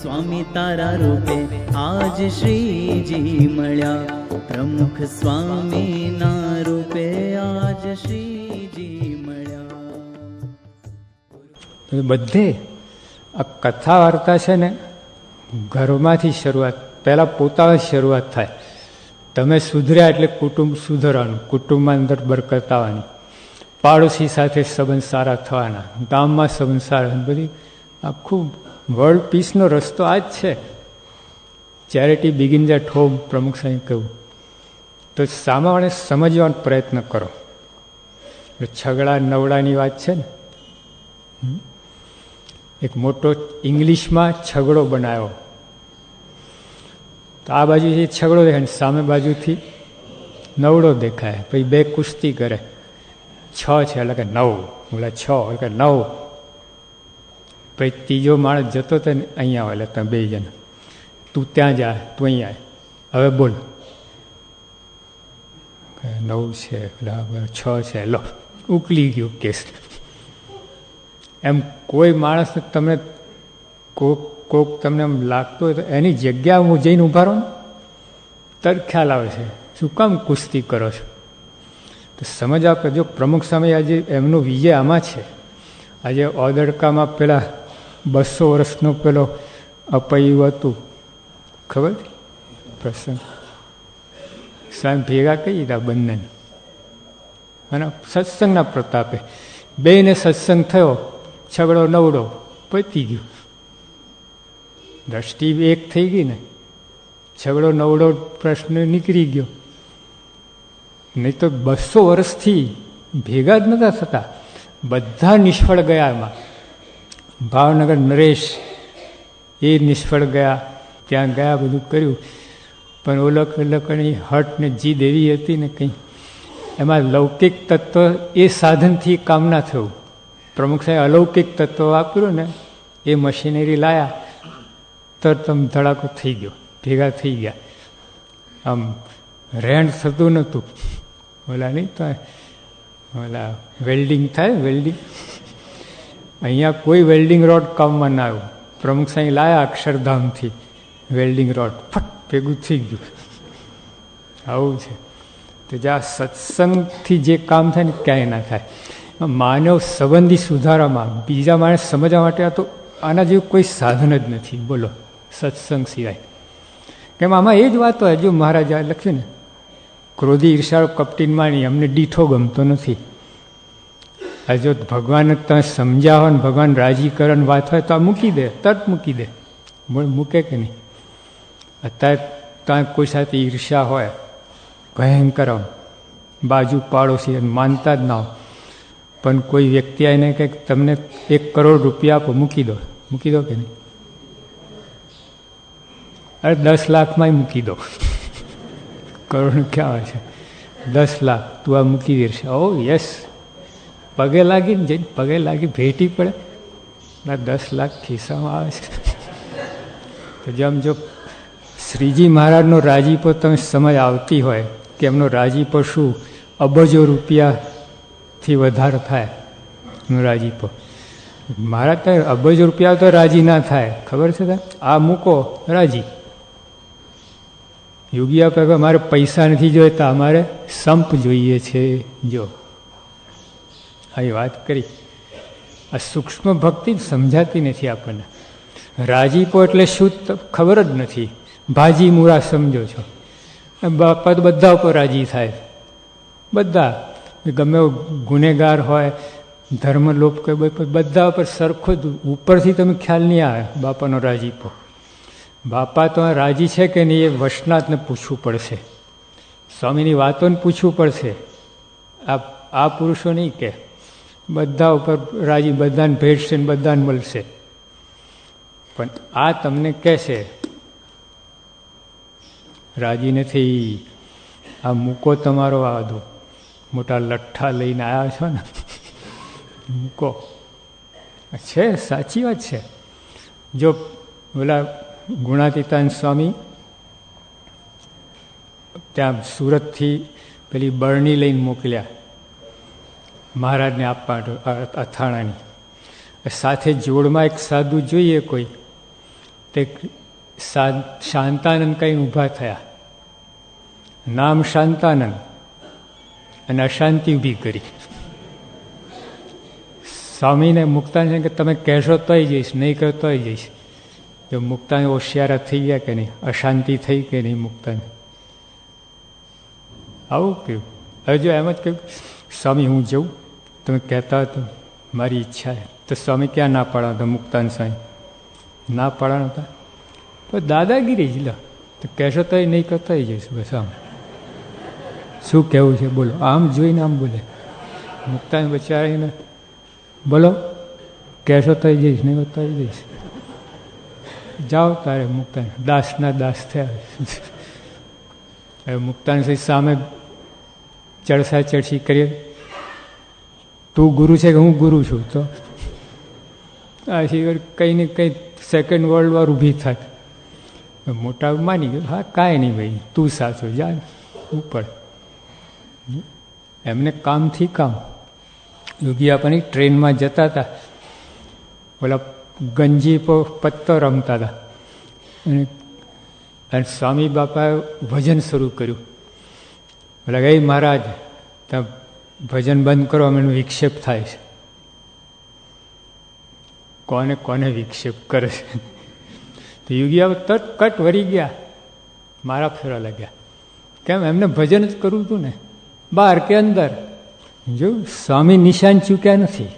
સ્વામી તારા રૂપે આજ શ્રીજી મળ્યા, પ્રમુખ સ્વામીના રૂપે આજ શ્રીજી મળ્યા. બધે આ કથા વાર્તા છે ને, ઘરમાંથી શરૂઆત, પહેલાં પોતાની શરૂઆત થાય. તમે સુધર્યા એટલે કુટુંબ સુધરવાનું, કુટુંબમાં અંદર બરકત આવવાની, પાડોશી સાથે સંબંધ સારા થવાના, ગામમાં સંબંધ સારા, બધી આખું વર્લ્ડ પીસનો રસ્તો આ જ છે. ચેરિટી બિગિન્સ એટ હોમ, પ્રમુખ સાહેબ કહ્યું. તો સામાન્ય સમજવાનો પ્રયત્ન કરો. છગડા નવડાની વાત છે ને, એક મોટો ઇંગ્લિશમાં છગડો બનાવ્યો. તો આ બાજુથી છગડો દેખાય, સામે બાજુથી નવડો દેખાય. પછી બે કુસ્તી કરે, 6 છે એટલે કે 9, બોલા 6 એટલે કે 9. પછી ત્રીજો માણસ જતો હતો ને અહીંયા આવે, એટલે તમે 2 જણ, તું ત્યાં જા, તું અહીંયા આવે, હવે બોલ. 9 છે, એટલે 6 છે, લો ઉકલી ગયો કેસ. એમ કોઈ માણસ તમને કોક તમને એમ લાગતો હોય તો એની જગ્યા હું જઈને ઊભા રહો ને, તરત ખ્યાલ આવે છે શું કામ કુસ્તી કરો છો. તો સમજ આપે. જો પ્રમુખ સ્વામી આજે એમનો વિજય આમાં છે. આજે ઓદડકામાં પેલા 200 વર્ષનો પેલો અપૈયું હતું, ખબર પ્રસંગ, સ્વામી ભેગા કહી દીધા બંને, અને સત્સંગના પ્રતાપે બેને સત્સંગ થયો, છગડો નવડો પતી ગયું. દ્રષ્ટિ એક થઈ ગઈ ને, છગડો નવડો પ્રશ્ન નીકળી ગયો. નહીં તો 200 વર્ષથી ભેગા જ નહોતા થતા, બધા નિષ્ફળ ગયા. એમાં ભાવનગર નરેશ એ નિષ્ફળ ગયા, ત્યાં ગયા, બધું કર્યું, પણ ઓલકની હટ ને જીદ એવી હતી ને કંઈ, એમાં લૌકિક તત્વ એ સાધનથી કામ ના થયું. પ્રમુખ સાહેબ અલૌકિક તત્વ વાપર્યું ને, એ મશીનરી લાયા, તરત આમ ધડાકો થઈ ગયો, ભેગા થઈ ગયા. આમ રેન્ટ થતું નહોતું. ઓલા નહીં તો ઓલા વેલ્ડિંગ થાય, વેલ્ડિંગ, અહીંયા કોઈ વેલ્ડિંગ રોડ કામમાં ના આવ્યું. પ્રમુખ સાહેબ લાયા અક્ષરધામથી વેલ્ડિંગ રોડ, ફટ ભેગું થઈ ગયું. આવું છે. તો જ્યાં સત્સંગથી જે કામ થાય ને ક્યાંય ના થાય. માનવ સંબંધી સુધારામાં બીજા માણસ સમજવા માટે આ તો આના જેવું કોઈ સાધન જ નથી, બોલો, સત્સંગ સિવાય. કેમ આમાં એ જ વાત હોય. જો મહારાજા લખ્યું ને, ક્રોધી ઈર્ષાળો કપટીન માણી, અમને દીઠો ગમતો નથી. આ જો ભગવાન તમે સમજ્યા હોય ને, ભગવાન રાજી કરવાની વાત હોય તો આ મૂકી દે, તરત મૂકી દે. મૂકે કે નહીં? અત્યારે ત્યાં કોઈ સાથે ઈર્ષા હોય ભયંકર, બાજુ પાડોશી માનતા જ ના હોય, પણ કોઈ વ્યક્તિ આવીને કંઈક તમને 1 કરોડ રૂપિયા આપો, મૂકી દો. મૂકી દો કે નહીં? અરે 10 લાખમાં મૂકી દો. કરોડ ક્યાં આવે છે? 10 લાખ તું આ મૂકી દેશે. ઓ યસ, પગે લાગીને જઈને પગે લાગી ભેટી પડે, 10 લાખ ખિસ્સામાં આવે છે. તો જેમ જો શ્રીજી મહારાજનો રાજીપો તમે સમજ આવતી હોય કે એમનો રાજીપો શું, અબજો રૂપિયાથી વધારે થાય એનો રાજીપો. મહારાજ તો અબજો રૂપિયા તો રાજી ના થાય, ખબર છે? આ મૂકો રાજી. યોગી આપે મારે પૈસા નથી જોઈતા, અમારે સંપ જોઈએ છે. જો આવી વાત કરી. આ સૂક્ષ્મ ભક્તિ સમજાતી નથી આપણને. રાજીપો એટલે શું ખબર જ નથી. ભાજી મૂરા સમજો છો. બાપા તો બધા ઉપર રાજી થાય, બધા, ગમે ગુનેગાર હોય, ધર્મલોપ કે બધા ઉપર સરખો જ, ઉપરથી તમે ખ્યાલ નહીં આવે બાપાનો રાજીપો. બાપા તો રાજી છે કે નહીં એ વૈષ્ણવને પૂછવું પડશે, સ્વામીની વાતોને પૂછવું પડશે. આ પુરુષો નહીં કે બધા ઉપર રાજી, બધાને ભેટશે ને બધાને મળશે. પણ આ તમને કહેશે રાજી નથી. આ મૂકો તમારો આદો, મોટા લઠ્ઠા લઈને આવ્યા છો ને, મૂકો. છે, સાચી વાત છે. જો ઓલા ગુણાતીતાન સ્વામી ત્યાં સુરતથી પેલી બરણી લઈને મોકલ્યા મહારાજને આપવા અથાણાની. સાથે જોડમાં એક સાધુ જોઈએ કોઈ, તે શાંતાનંદ કંઈ ઊભા થયા. નામ શાંતાનંદ અને અશાંતિ ઊભી કરી. સ્વામીને મુક્તાનંદ કે તમે કહેશો તોય જઈશ, નહીં કહો તોય જઈશ. જો મુક્તાનંદ હોશિયારા થઈ ગયા કે નહીં, અશાંતિ થઈ કે નહીં મુક્તાનંદ? આવું કહ્યું. હવે જો એમ જ કહ્યું સ્વામી હું જઉં, તમે કહેતા હતો મારી ઈચ્છા છે, તો સ્વામી ક્યાં ના પાડવા હતા? મુક્તાનંદ સ્વામી ના પાડવાના હતા. તો દાદાગીરી જ લો, તો કહેશો તોય નહીં કહો તોય જઈશ. બસ આમ શું કહેવું છે બોલો. આમ જોઈને આમ બોલે. મુક્તાનંદ બચારીને બોલો કહેશો તોય જઈશ, નહીં તોય જઈશ. જાઓ તારે. મુક્તાનંદ દાસના દાસ થયા. હવે મુક્તાનંદ સામે ચડસા ચડસી કરીએ, તું ગુરુ છે કે હું ગુરુ છું? તો આ સિવાય કંઈ ને કંઈ સેકન્ડ વર્લ્ડ વોર ઊભી થાય. મોટા માની ગયો, હા કાંઈ નહીં ભાઈ, તું સાચો જા ઉપર. એમને કામથી કામ. યોગી આપણને ટ્રેનમાં જતા હતા, ઓલા ગંજી પત્તો રમતા હતા, અને સ્વામી બાપાએ ભજન શરૂ કર્યું. ઓલા ગઈ મહારાજ ત્યાં ભજન બંધ કરો, અમે એનો વિક્ષેપ થાય છે. કોને કોને વિક્ષેપ કરે છે? તો યોગી તરત કટ વળી ગયા, મારા ફેરા લાગ્યા. કેમ? એમને ભજન જ કરવું હતું ને, બહાર કે અંદર. જો સ્વામી નિશાન ચૂક્યા નથી.